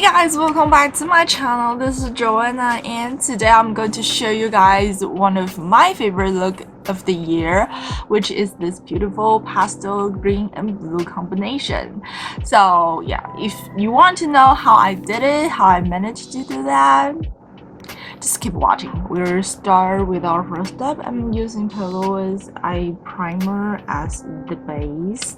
guys, welcome back to my channel. This is Joanna and today I'm going to show you guys one of my favorite look of the year, which is this beautiful pastel green and blue combination. So yeah, if you want to know how I did it, how I managed to do that, just keep watching. We'll start with our first step. I'm using Palla's eye primer as the base.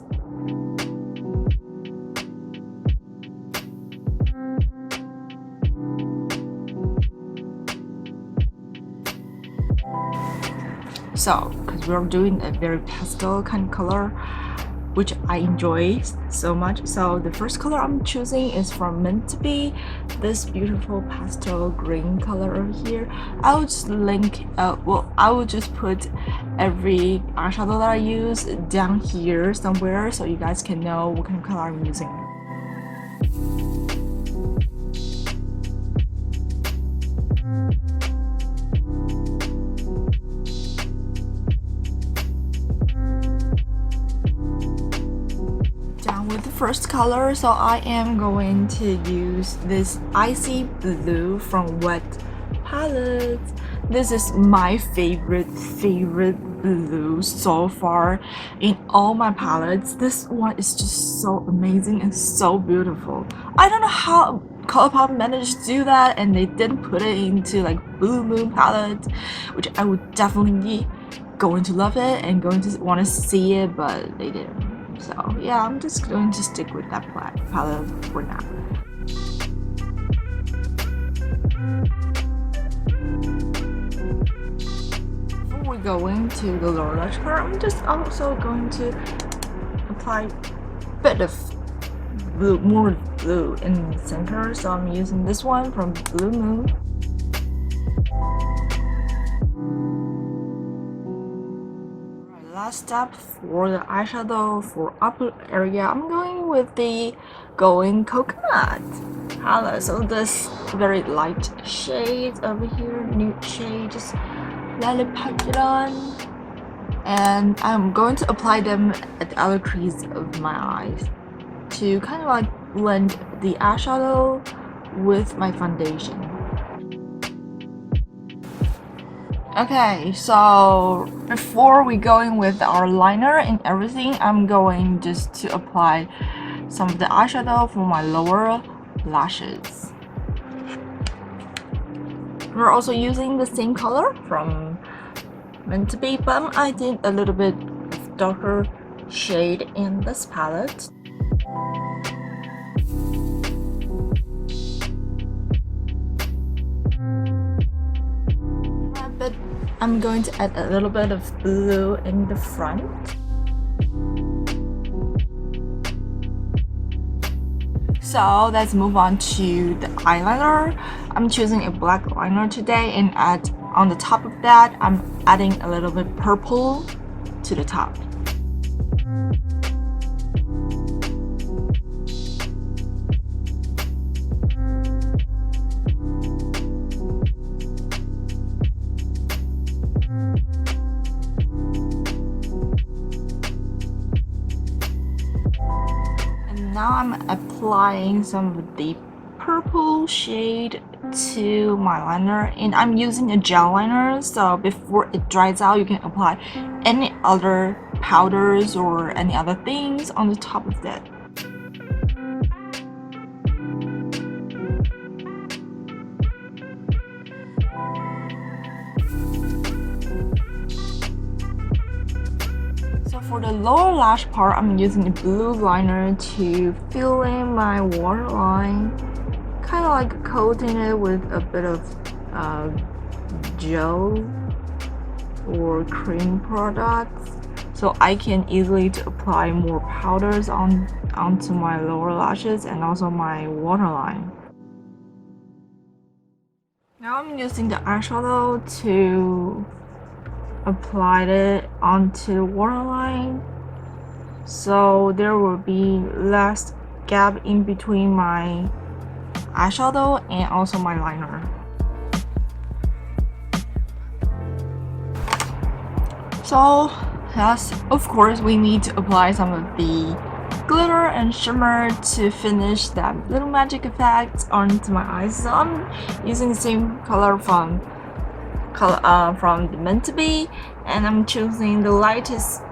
So, because we're doing a very pastel kind of color, which I enjoy so much. So the first color I'm choosing is from Mint to be this beautiful pastel green color over here. I will just link, I will just put every eyeshadow that I use down here somewhere so you guys can know what kind of color I'm using. With the first color, so I am going to use this icy blue from Wet Palette. This is my favorite blue so far in all my palettes. This one is just so amazing and so beautiful. I don't know how ColourPop managed to do that and they didn't put it into like Blue Moon palette, which I would definitely going to love it and going to want to see it, but they didn't. So yeah, I'm just going to stick with that palette for now. Before we go into the lower lash part, I'm just also going to apply a bit of blue, more blue in the center. So I'm using this one from Blue Moon. Last step for the eyeshadow for upper area, I'm going with the Going Coconut Hola. So this very light shade over here, nude shade, just let it pack it on. And I'm going to apply them at the outer crease of my eyes to kind of like blend the eyeshadow with my foundation. Okay, so before we go in with our liner and everything, I'm going just to apply some of the eyeshadow for my lower lashes. We're also using the same color from Mint to be, but I did a little bit of darker shade in this palette. I'm going to add a little bit of blue in the front. So let's move on to the eyeliner. I'm choosing a black liner today, and on the top of that, I'm adding a little bit purple to the top. Now I'm applying some of the purple shade to my liner, and I'm using a gel liner, so before it dries out you can apply any other powders or any other things on the top of that. For the lower lash part, I'm using a blue liner to fill in my waterline, kind of like coating it with a bit of gel or cream products, so I can easily apply more powders onto my lower lashes and also my waterline. Now I'm using the eyeshadow to applied it onto the waterline, so there will be less gap in between my eyeshadow and also my liner. So yes, of course we need to apply some of the glitter and shimmer to finish that little magic effect onto my eyes. So I'm using the same color from the Mint to Be, and I'm choosing the lightest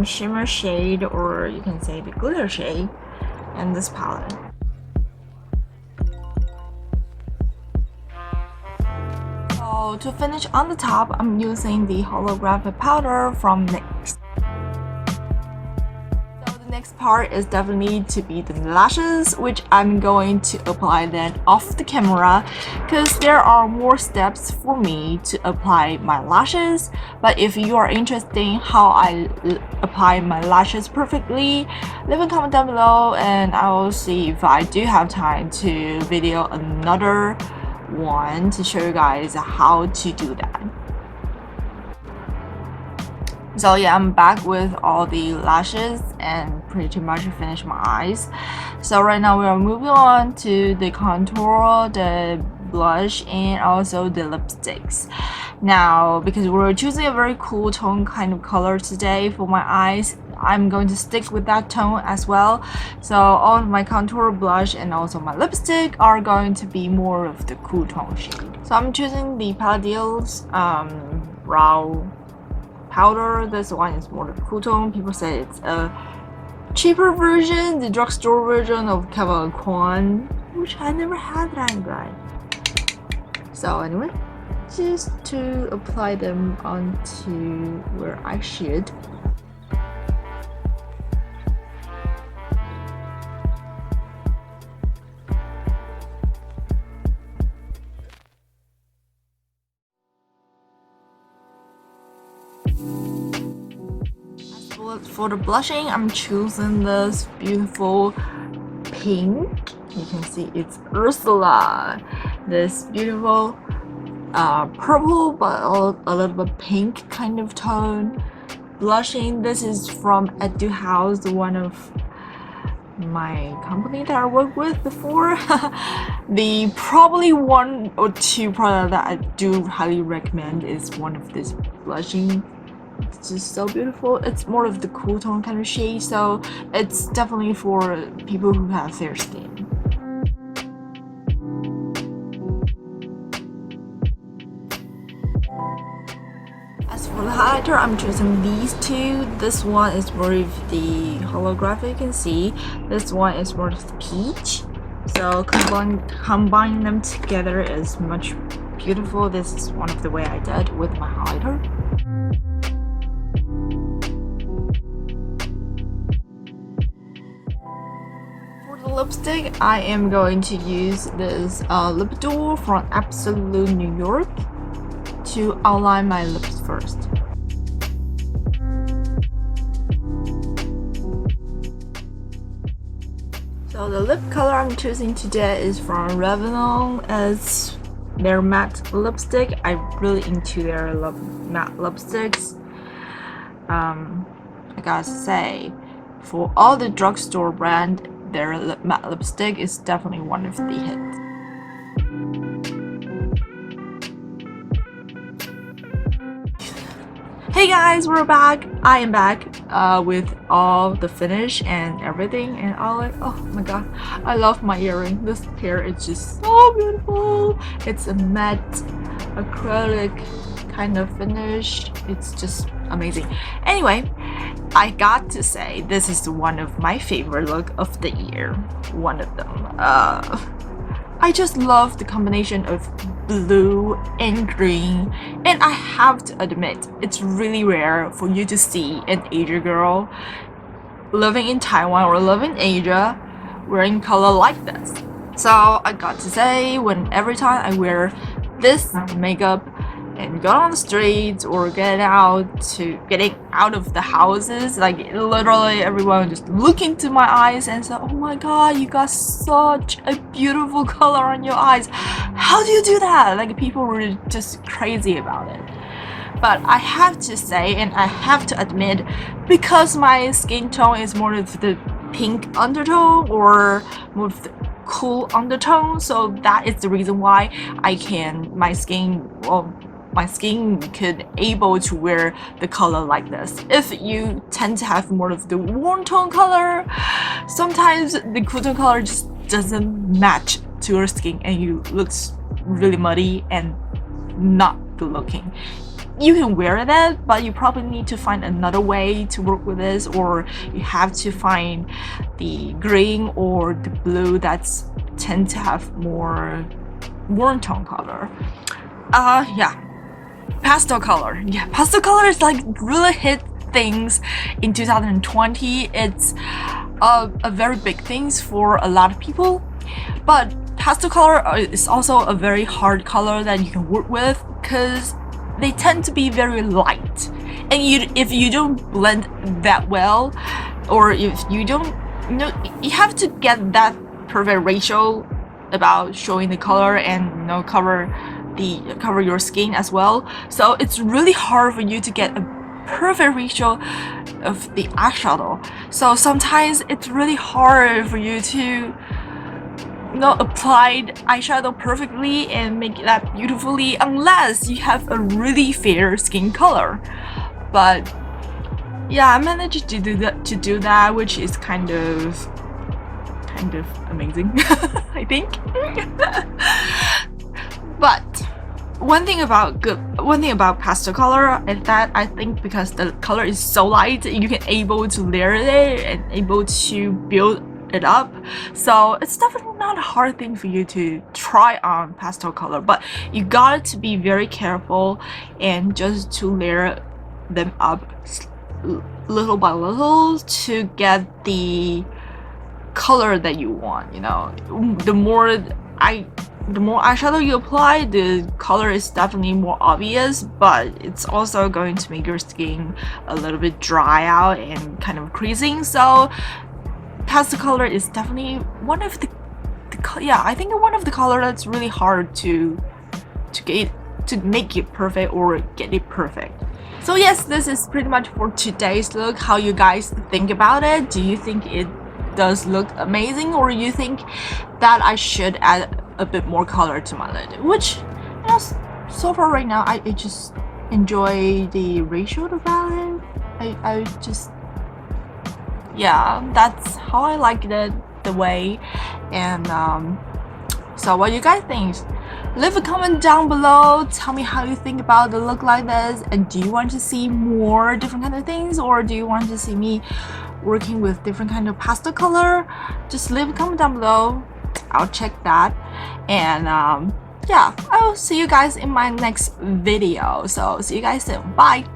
shimmer shade, or you can say the glitter shade, in this palette. So to finish on the top, I'm using the holographic powder from NYX. So the next part is definitely to be the lashes, which I'm going to apply then off the camera because there are more steps for me to apply my lashes. But if you are interested in how I apply my lashes perfectly, leave a comment down below and I will see if I do have time to video another one to show you guys how to do that. So yeah, I'm back with all the lashes and pretty much finished my eyes. So right now we are moving on to the contour, the blush, and also the lipsticks. Now, because we're choosing a very cool tone kind of color today for my eyes, I'm going to stick with that tone as well. So all of my contour, blush, and also my lipstick are going to be more of the cool tone shade. So I'm choosing the Palladio's Brow Powder. This one is more of the cool tone. People say it's a cheaper version, the drugstore version of Kajal, which I never had that guy. So anyway, just to apply them onto where I should. For the blushing, I'm choosing this beautiful pink. You can see it's Ursula. This beautiful purple but a little bit pink kind of tone blushing. This is from Etude House, one of my company that I worked with before. The probably one or two product that I do highly recommend is one of this blushing. It's just so beautiful. It's more of the cool tone kind of shade, so it's definitely for people who have fair skin. As for the highlighter, I'm choosing these two. This one is more of the holographic, you can see. This one is more of the peach. So combining them together is much beautiful. This is one of the way I did with my highlighter. Lipstick, I am going to use this lip duo from Absolute New York to outline my lips first. So the lip color I'm choosing today is from Revlon. It's their matte lipstick. I'm really into their matte lipsticks. I gotta say, for all the drugstore brand, their matte lipstick is definitely one of the hits. Hey guys, we're back. I am back with all the finish and everything, and all like, oh my god, I love my earring. This pair is just so beautiful. It's a matte acrylic kind of finish. It's just amazing. Anyway, I got to say, this is one of my favorite look of the year. One of them. I just love the combination of blue and green, and I have to admit, it's really rare for you to see an Asian girl living in Taiwan or living in Asia wearing color like this. So I got to say, every time I wear this makeup and go on the streets or getting out of the houses, like literally everyone just look into my eyes and say, oh my god, you got such a beautiful color on your eyes. How do you do that? Like, people were just crazy about it. But I have to say, and I have to admit, because my skin tone is more of the pink undertone or more of the cool undertone, so that is the reason why my skin, well, my skin could able to wear the color like this. If you tend to have more of the warm tone color, sometimes the cool tone color just doesn't match to your skin and you looks really muddy and not good looking. You can wear that, but you probably need to find another way to work with this, or you have to find the green or the blue that's tend to have more warm tone color. Yeah, pastel color. Yeah, pastel color is like really hit things in 2020. It's a very big things for a lot of people, but pastel color is also a very hard color that you can work with because they tend to be very light, and if you don't blend that well, or if you don't, you have to get that perfect ratio about showing the color and cover your skin as well. So it's really hard for you to get a perfect ratio of the eyeshadow. So sometimes it's really hard for you to apply eyeshadow perfectly and make that beautifully unless you have a really fair skin color. But yeah, I managed to do that, which is kind of amazing. I think. But one thing about pastel color is that I think because the color is so light, you can able to layer it and able to build it up. So it's definitely not a hard thing for you to try on pastel color, but you got to be very careful and just to layer them up little by little to get the color that you want. The more eyeshadow you apply, the color is definitely more obvious, but it's also going to make your skin a little bit dry out and kind of creasing. So pastel color is definitely one of the I think one of the color that's really hard to make it perfect or get it perfect. So yes, this is pretty much for today's look. How you guys think about it? Do you think it does look amazing, or you think that I should add a bit more color to my lid? Which, so far right now, I just enjoy the ratio of the palette. I just, yeah, that's how I like it the way. And so what you guys think? Leave a comment down below. Tell me how you think about the look like this, and do you want to see more different kind of things, or do you want to see me working with different kind of pastel color? Just leave a comment down below. I'll check that. And yeah, I will see you guys in my next video. So see you guys soon. Bye.